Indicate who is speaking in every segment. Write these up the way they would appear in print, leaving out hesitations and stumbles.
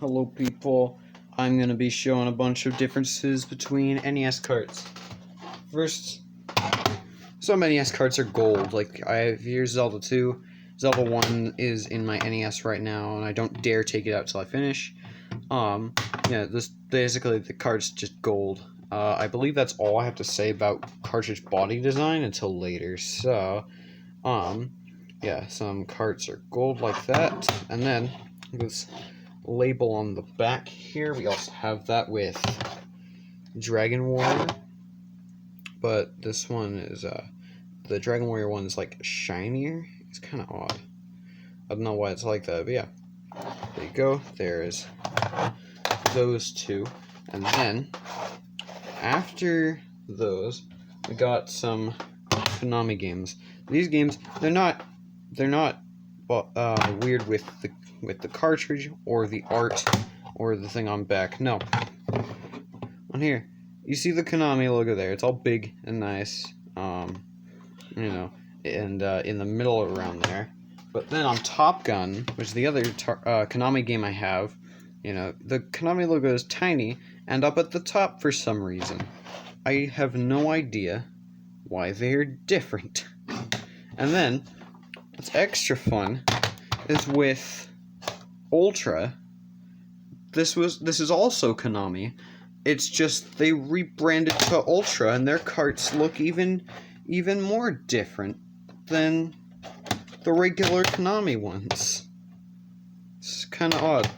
Speaker 1: Hello people, I'm going to be showing a bunch of differences between NES carts. First, some NES carts are gold, like I have here's Zelda 2, Zelda 1 is in my NES right now, and I don't dare take it out till I finish. This basically the cart's just gold. I believe that's all I have to say about cartridge body design until later, so, some carts are gold like that, and then this label on the back here, we also have that with Dragon Warrior, but this one is the Dragon Warrior one is like shinier. It's kind of odd. I don't know why it's like that, but yeah, there you go. There's those two, and then after those we got some Konami games. These games, they're not weird with the cartridge or the art or the thing on back. No. On here, you see the Konami logo there. It's all big and nice, and in the middle around there. But then on Top Gun, which is the other Konami game I have, the Konami logo is tiny and up at the top for some reason. I have no idea why they're different. And then, what's extra fun is with Ultra. This is also Konami. It's just they rebranded to Ultra, and their carts look even more different than the regular Konami ones. It's kind of odd.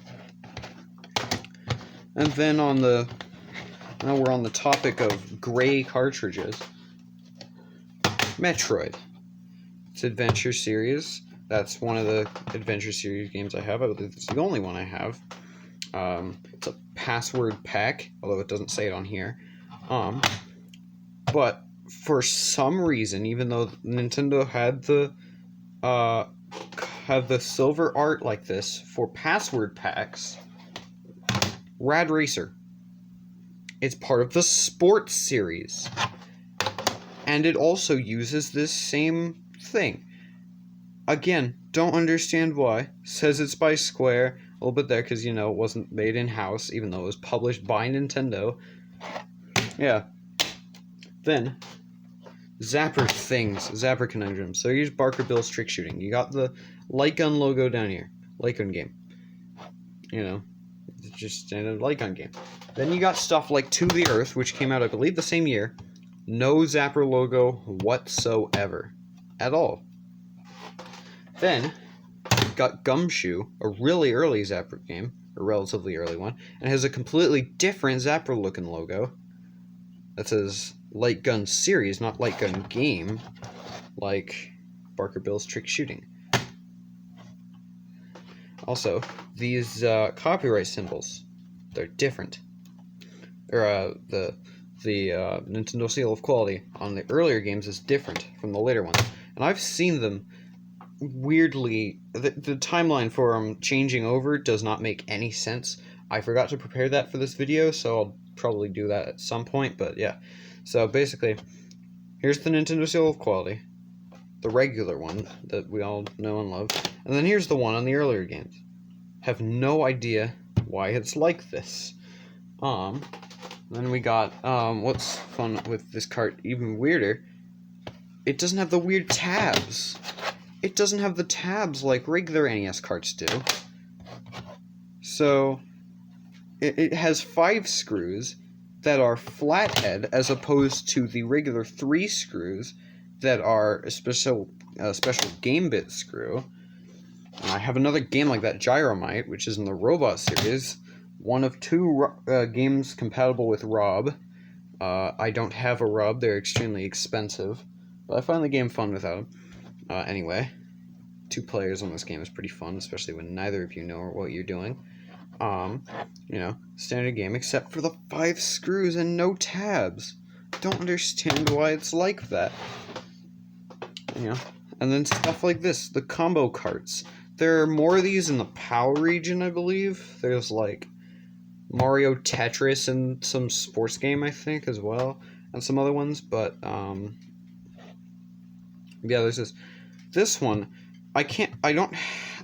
Speaker 1: And then now we're on the topic of gray cartridges. Metroid. It's Adventure Series. That's one of the Adventure Series games I have. I believe it's the only one I have. It's a password pack, although it doesn't say it on here. But for some reason, even though Nintendo had the silver art like this for password packs, Rad Racer, it's part of the Sports series, and it also uses this same thing. Again, don't understand why. Says it's by Square. A little bit there because, it wasn't made in-house, even though it was published by Nintendo. Yeah. Then, Zapper Conundrums. So here's Barker Bill's Trick Shooting. You got the light gun logo down here. Light gun game. It's just standard light gun game. Then you got stuff like To the Earth, which came out, I believe, the same year. No Zapper logo whatsoever. At all. Then, got Gumshoe, a really early Zapper game, a relatively early one, and has a completely different Zapper looking logo that says Light Gun Series, not Light Gun Game, like Barker Bill's Trick Shooting. Also, these copyright symbols, they're different. The Nintendo seal of quality on the earlier games is different from the later ones, and I've seen them weirdly. The timeline for them changing over does not make any sense. I forgot to prepare that for this video, so I'll probably do that at some point, but yeah. So basically, here's the Nintendo seal of quality, the regular one that we all know and love, and then here's the one on the earlier games. Have no idea why it's like this. Then we got, what's fun with this cart, even weirder, it doesn't have the weird tabs. It doesn't have the tabs like regular NES carts do. So, it has 5 screws that are flathead as opposed to the regular 3 screws that are a special game bit screw. And I have another game like that, Gyromite, which is in the Robot series. One of 2 games compatible with ROB. I don't have a ROB, they're extremely expensive. But I find the game fun without them. Anyway, 2 players on this game is pretty fun, especially when neither of you know what you're doing. Standard game, except for the 5 screws and no tabs. Don't understand why it's like that. And then stuff like this, the combo carts. There are more of these in the PAL region, I believe. There's like Mario Tetris and some sports game, I think, as well, and some other ones, but there's this one. I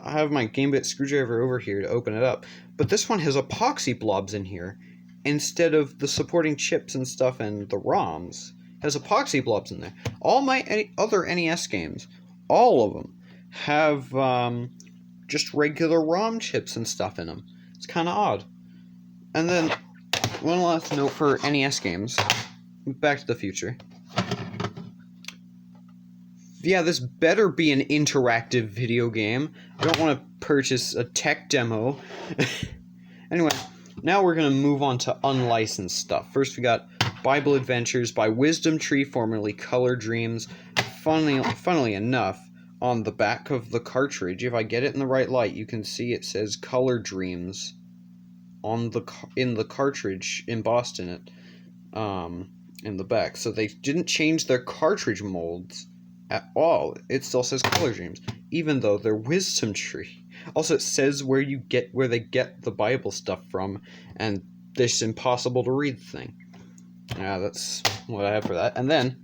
Speaker 1: I have my Gambit screwdriver over here to open it up, but this one has epoxy blobs in here instead of the supporting chips and stuff and the ROMs. It has epoxy blobs in there. All my other NES games, all of them, have just regular ROM chips and stuff in them. It's kind of odd. And then, one last note for NES games. Back to the Future. Yeah, this better be an interactive video game. I don't want to purchase a tech demo. Anyway, now we're going to move on to unlicensed stuff. First, we got Bible Adventures by Wisdom Tree, formerly Color Dreams. Funnily enough, on the back of the cartridge, if I get it in the right light, you can see it says Color Dreams in the cartridge embossed in it, in the back. So they didn't change their cartridge molds at all. It still says Color Dreams, even though they're Wisdom Tree. Also, it says where they get the Bible stuff from, and it's impossible to read the thing. Yeah, that's what I have for that. And then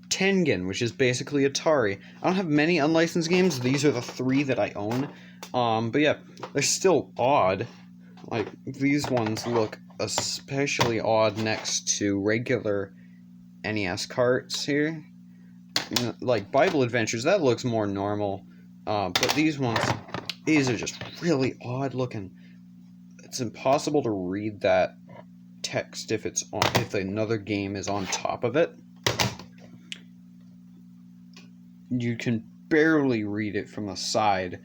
Speaker 1: Tengen, which is basically Atari. I don't have many unlicensed games. These are the 3 that I own. But yeah, they're still odd. Like, these ones look especially odd next to regular NES carts here. Like Bible Adventures, that looks more normal. But these are just really odd looking. It's impossible to read that text if another game is on top of it. You can barely read it from the side.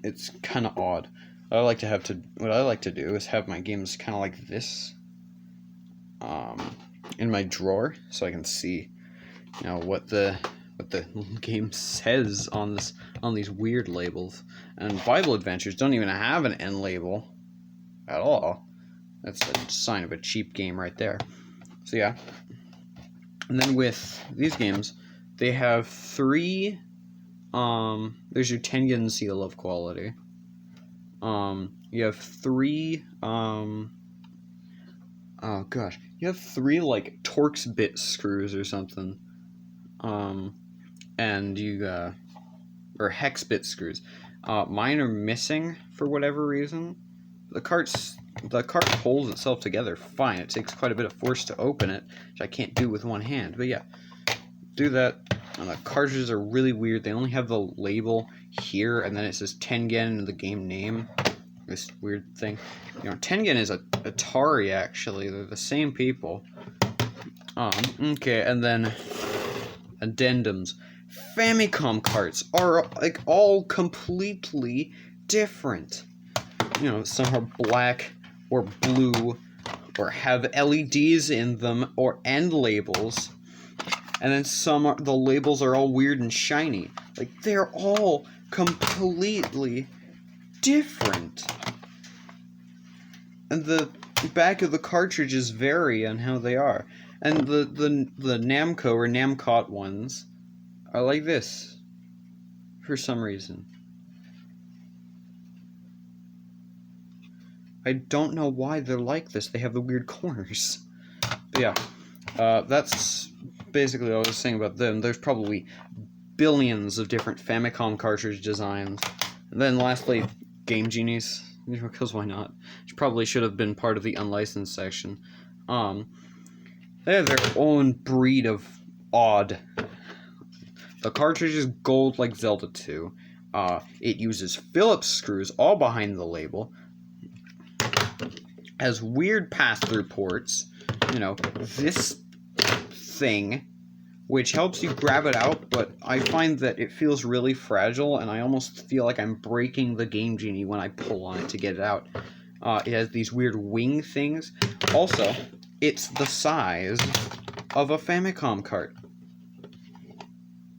Speaker 1: It's kind of odd. What I like to do is have my games kind of like this, in my drawer, so I can see, what the game says on these weird labels. And Bible Adventures don't even have an end label at all. That's a sign of a cheap game right there. So yeah. And then with these games, they have 3. There's your Tengen seal of quality. You have 3. You have 3 like Torx bit screws or something. And you or hex bit screws. Mine are missing for whatever reason. The cart holds itself together fine. It takes quite a bit of force to open it, which I can't do with one hand. But yeah, do that. And the cartridges are really weird. They only have the label here, and then it says Tengen in the game name. This weird thing. Tengen is Atari, actually. They're the same people. Okay, and then addendums. Famicom carts are like all completely different. Some are black or blue or have LEDs in them or end labels. And then the labels are all weird and shiny. Like, they're all completely different. And the back of the cartridges vary on how they are. And the Namco or Namcot ones are like this, for some reason. I don't know why they're like this. They have the weird corners. But yeah, that's basically what I was saying about them. There's probably billions of different Famicom cartridge designs. And then lastly, Game Genies, because why not? Which probably should have been part of the unlicensed section. They have their own breed of odd. The cartridge is gold like Zelda 2. It uses Phillips screws all behind the label. Has weird pass-through ports. This thing, which helps you grab it out, but I find that it feels really fragile, and I almost feel like I'm breaking the Game Genie when I pull on it to get it out. It has these weird wing things. Also, it's the size of a Famicom cart.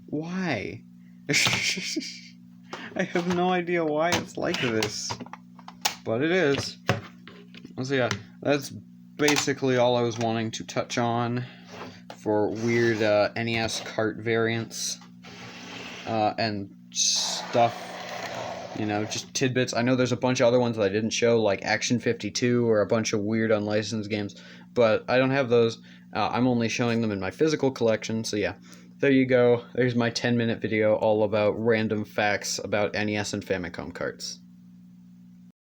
Speaker 1: Why? I have no idea why it's like this, but it is. So yeah, that's basically all I was wanting to touch on for weird NES cart variants and stuff. Just tidbits. I know there's a bunch of other ones that I didn't show, like Action 52 or a bunch of weird unlicensed games, but I don't have those. I'm only showing them in my physical collection, so yeah. there you go. There's my 10-minute video all about random facts about NES and Famicom carts.